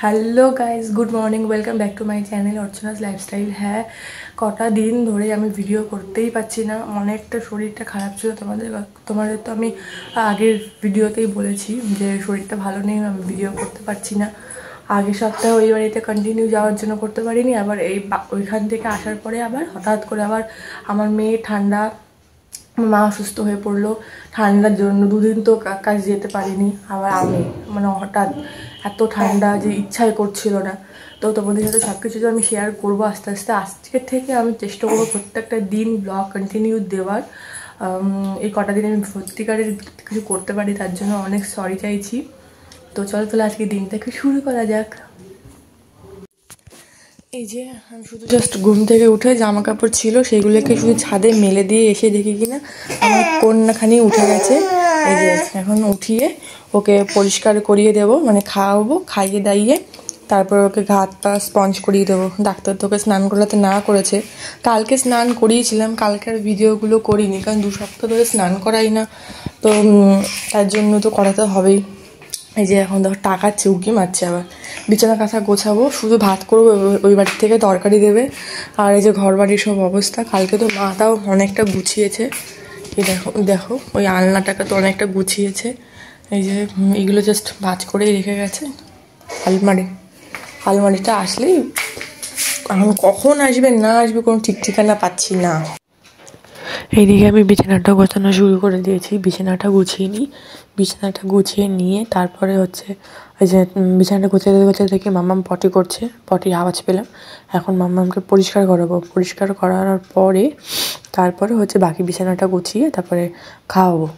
Hello guys, good morning, welcome back to my channel Archana's lifestyle. হ্যাঁ, কটা দিন ধরে আমি ভিডিও করতেই পারছি না, অনেকটা শরীরটা খারাপ ছিল। তোমাদের তো আমি আগের ভিডিওতেই বলেছি যে শরীরটা ভালো নেই, আমি ভিডিও করতে পারছি না। আগের সপ্তাহে ওই বাড়িতে কন্টিনিউ যাওয়ার জন্য করতে পারিনি, আবার ওইখান থেকে আসার পরে আবার হঠাৎ করে আবার আমার মেয়ে ঠান্ডা, মা অসুস্থ হয়ে পড়লো ঠান্ডার জন্য, দুদিন তো কাজ যেতে পারিনি। আবার আমি হঠাৎ এত ঠান্ডা যে ইচ্ছাই করছিল না। তো তোমাদের সাথে সব কিছু আমি শেয়ার করবো আস্তে আস্তে। আজকের থেকে আমি চেষ্টা করবো প্রত্যেকটা দিন ব্লগ কন্টিনিউ দেওয়ার। এই কটা দিন আমি সত্যিকারের কিছু করতে পারি, তার জন্য অনেক সরি চাইছি। তো চলো তাহলে আজকে দিনটাকে শুরু করা যাক। এই যে আমি শুধু জাস্ট ঘুম থেকে উঠে জামা কাপড় ছিল সেগুলোকে শুধু ছাদে মেলে দিয়ে এসে দেখি কিনা আমার কন্যাখানি উঠে গেছে। এই যে এখন উঠিয়ে ওকে পরিষ্কার করিয়ে দেবো, খাওয়াবো, খাইয়ে দাইয়ে তারপর ওকে হাত পা স্পঞ্জ করিয়ে দেবো। ডাক্তার তোকে স্নান করাতে না করেছে, কালকে স্নান করিয়েছিলাম, কালকে আর ভিডিওগুলো করিনি কারণ 2 সপ্তাহ ধরে স্নান করাই না, তো তার জন্য তো করাতে হবেই। এই যে এখন দেখো টাকাচ্ছে, উঁকি মারছে। আবার বিছানা কাঁথা গোছাবো, শুধু ভাত করবো, ওই বাড়ি থেকে তরকারি দেবে। আর এই যে ঘর বাড়ির সব অবস্থা, কালকে তো মাটাও অনেকটা গুছিয়েছে। এই দেখো দেখো ওই আলনাটাকে তো অনেকটা গুছিয়েছে। এই যে এইগুলো জাস্ট ভাঁজ করেই রেখে গেছে। আলমারিটা আসলেই এখন কখন আসবে না আসবে কোনো ঠিক ঠিকানা পাচ্ছি না। এইদিকে আমি বিছানাটা গোছানো শুরু করে দিয়েছি, বিছানাটা গুছিয়ে নিয়ে তারপরে হচ্ছে ওই যে বিছানাটা গোছাতে থেকে মাম্মাম পটি করছে, পটির আওয়াজ পেলাম। এখন মাম্মামকে পরিষ্কার করাবো, পরিষ্কার করার পরে তারপরে হচ্ছে বাকি বিছানাটা গুছিয়ে তারপরে খাওয়াবো।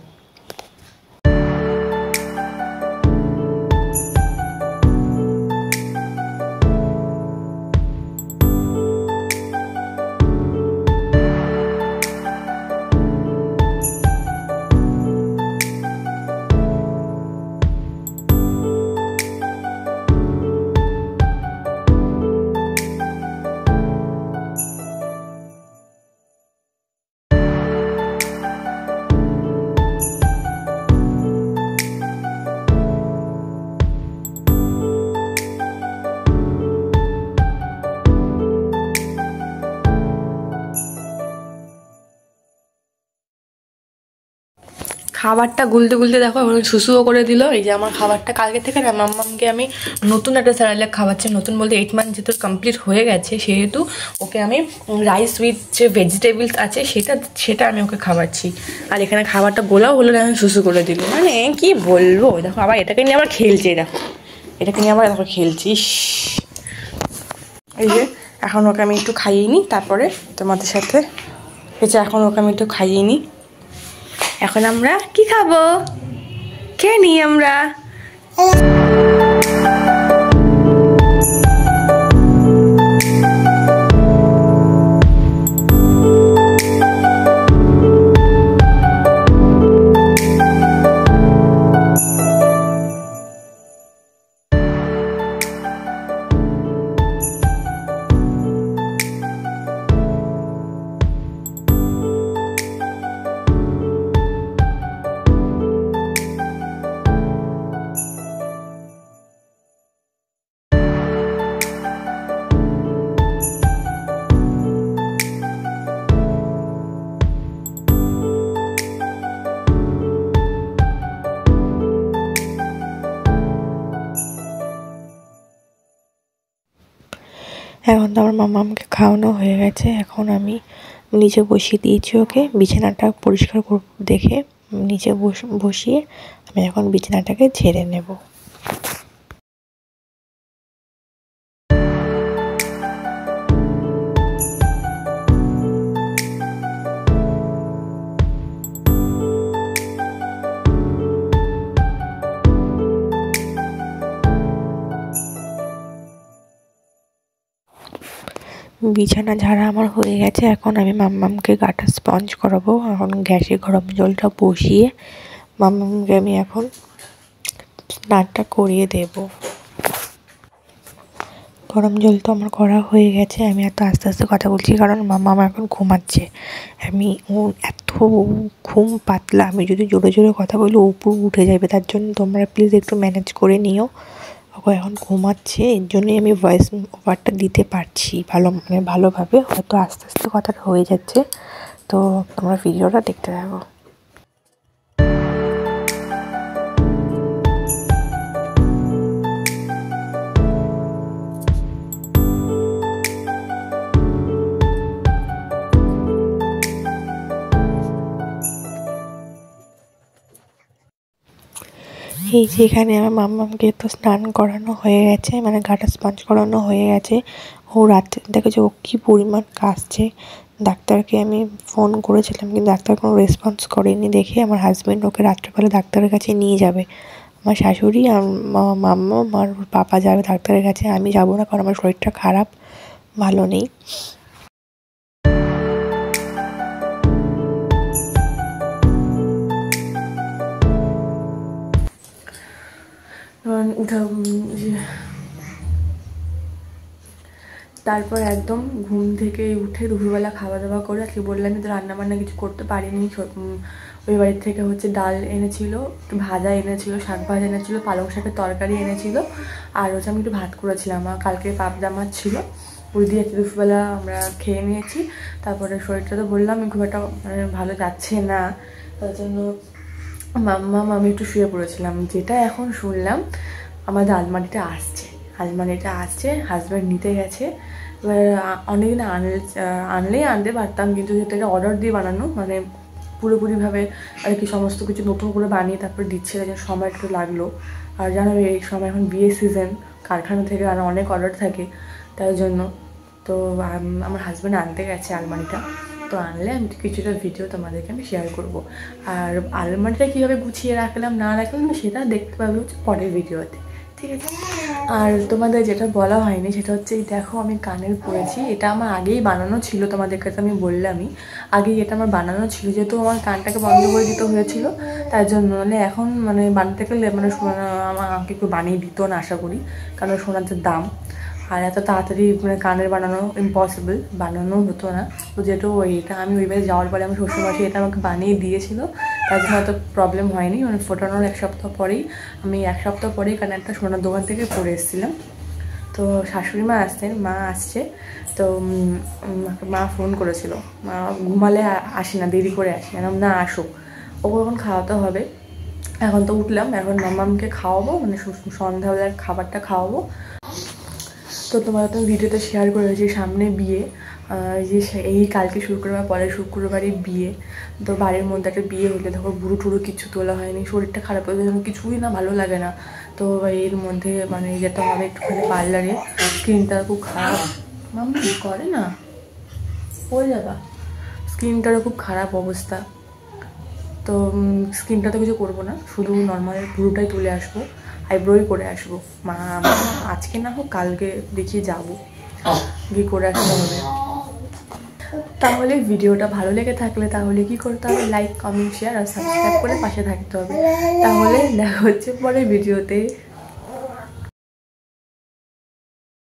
খাবারটা গুলতে গুলতে দেখো এখন শুশুও করে দিল। এই যে আমার খাবারটা কালকে থেকে না মাম্মামকে আমি নতুন একটা স্যালাড খাওয়াচ্ছি, নতুন বলতে 8 মান্থ যেহেতু কমপ্লিট হয়ে গেছে সেহেতু ওকে আমি রাইস উইথ যে ভেজিটেবলস আছে সেটা আমি ওকে খাওয়াচ্ছি। আর এখানে খাবারটা গোলাও হলো না, আমি শুশু করে দিল, কি বলবো। দেখো আবার এটাকে নিয়ে আবার খেলছে, দেখো এটাকে নিয়ে আবার দেখো খেলছিস। এই যে এখন ওকে আমি একটু খাইয়ে নিই, তারপরে তোমাদের সাথে এখন ওকে আমি একটু খাইয়ে নিই। এখন আমরা কি খাবো, খেয়ে নিই আমরা। এখন তো আমার মাম্মামকে খাওয়ানো হয়ে গেছে, এখন আমি নিচে বসিয়ে দিয়েছি ওকে। বিছানাটা পরিষ্কার করব দেখে নিচে বসিয়ে আমি এখন বিছানাটাকে ঝেড়ে নেব। বিছানা ঝাড়া আমার হয়ে গেছে, এখন আমি মাম্মামকে গাটা স্পঞ্জ করাবো। এখন গ্যাসে গরম জলটা বসিয়ে মাম্মামকে আমি এখন স্নানটা করিয়ে দেব। গরম জল তো আমার করা হয়ে গেছে। আমি এত আস্তে আস্তে কথা বলছি কারণ মাম্মা আমার এখন ঘুমাচ্ছে। ও এত ঘুম পাতলা, আমি যদি জোরে জোরে কথা বলি ও উপর উঠে যাবে, তার জন্য তোমরা প্লিজ একটু ম্যানেজ করে নিও। ও এখন ঘুমাচ্ছে, এর জন্যই আমি ভয়েস ওভারটা দিতে পারছি ভালোভাবে। হয়তো আস্তে আস্তে কথাটা হয়ে যাচ্ছে, তো তোমরা ভিডিওটা দেখতে থাকো। এই যে এখানে আমার মাম্মামকে তো স্নান করানো হয়ে গেছে, মানে গাটা স্পঞ্জ করানো হয়ে গেছে। ও রাত্রে দেখো যে ও কী পরিমাণ কাশছে। ডাক্তারকে আমি ফোন করেছিলাম, কিন্তু ডাক্তার কোনো রেসপন্স করেনি দেখে আমার হাজব্যান্ড ওকে রাত্রেবেলা ডাক্তারের কাছে নিয়ে যাবে। আমার শাশুড়ি আর মাম্মা আর পাপা যাবে ডাক্তারের কাছে, আমি যাবো না, কারণ আমার শরীরটা খারাপ, ভালো নেই। তারপর একদম ঘুম থেকে উঠে দুপুরবেলা খাওয়া দাওয়া করে আজকে বললাম তো রান্নাবান্না কিছু করতে পারিনি। ওই বাড়ির থেকে হচ্ছে ডাল এনেছিল, একটু ভাজা এনেছিল, শাক ভাজা এনেছিল, পালং শাকের তরকারি এনেছিল, আর হচ্ছে আমি একটু ভাত করেছিলাম। আমার কালকে পাবদা মাছ ছিল, ওই দিয়ে দুপুরবেলা আমরা খেয়ে নিয়েছি। তারপরে শরীরটা তো বললাম খুব একটা ভালো যাচ্ছে না, তার জন্য আমি একটু শুয়ে পড়েছিলাম। যেটা এখন শুনলাম আমাদের আলমারিটা আসছে, হাজব্যান্ড নিতে গেছে। এবার অনেকদিন আনলেই আনতে পারতাম, কিন্তু যেটা অর্ডার দিয়ে বানানো, মানে পুরোপুরিভাবে আর কি সমস্ত কিছু নতুন করে বানিয়ে তারপরে দিচ্ছে, তাই জন্য সময় একটু লাগলো। আর জানো এই সময় এখন বিয়ে সিজন, কারখানা থেকে আর অনেক অর্ডার থাকে, তাই জন্য তো আমার হাজব্যান্ড আনতে গেছে আলমারিটা। তো আনলে আমি কিছুটা ভিডিও তোমাদেরকে আমি শেয়ার করবো। আর আলমারিটা কীভাবে গুছিয়ে রাখলাম না রাখলাম সেটা দেখতে পাবে হচ্ছে পরের ভিডিওতে, ঠিক আছে। আর তোমাদের যেটা বলা হয়নি সেটা হচ্ছে দেখো আমি কানের পরেছি, এটা আমার আগেই বানানো ছিল, তোমাদের কাছে আমি বললামই আগেই এটা আমার বানানো ছিল, যেহেতু আমার কানটাকে বন্ধ করে দিতে হয়েছিল তার জন্য। মানে এখন মানে বানাতে গেলে মানে আমাকে একটু বানিয়ে দিত না আশা করি, কারণ সোনার যে দাম, আর এত তাড়াতাড়ি মানে কানের বানানো ইম্পসিবল, বানানো হতো না। তো যেহেতু এটা আমি ওইবারে যাওয়ার পরে আমার শ্বশুরমশাই এটা আমাকে বানিয়ে দিয়েছিল, তার জন্য অত প্রবলেম হয়নি। মানে ফোটানোর এক সপ্তাহ পরেই আমি কানেরটা সোনার দোকান থেকে পরে এসেছিলাম। তো শাশুড়ি মা আসছে, তো মা ফোন করেছিল, মা ঘুমালে আসে না, দেরি করে আসে, না আসো, ওকে এখন খাওয়াতে হবে। এখন তো উঠলাম, এখন মাম্মামকে খাওয়াবো, মানে সন্ধ্যাবেলার খাবারটা খাওয়াবো। তো তোমার তো ভিডিওতে শেয়ার করেছি সামনে বিয়ে, যে এই কালকে শুক্রবার, পরের শুক্রবারই বিয়ে। তো বাড়ির মধ্যে একটা বিয়ে হলে ধরো বুড়ো টুড়ো কিছু তোলা হয়নি, শরীরটা খারাপ হয়ে যেন কিছুই না ভালো লাগে না। তো এর মধ্যে মানে যেতে হবে একটুখানি পার্লারে, স্কিনটা খুব খারাপ, মাম্মা করে না হয়ে যাবা, স্কিনটারও খুব খারাপ অবস্থা। তো স্কিনটা তো কিছু করবো না, শুধু নর্মাল ভুরুটাই তুলে আসবো, আইব্রোই করে আসবো। মা আজকে না হোক কালকে দেখি যাবো, গিয়ে করে আসতে হবে। তাহলে ভিডিওটা ভালো লেগে থাকলে তাহলে কি করতে হবে, লাইক কমেন্ট শেয়ার আর সাবস্ক্রাইব করে পাশে থাকতে হবে। তাহলে দেখা হচ্ছে পরের ভিডিওতে।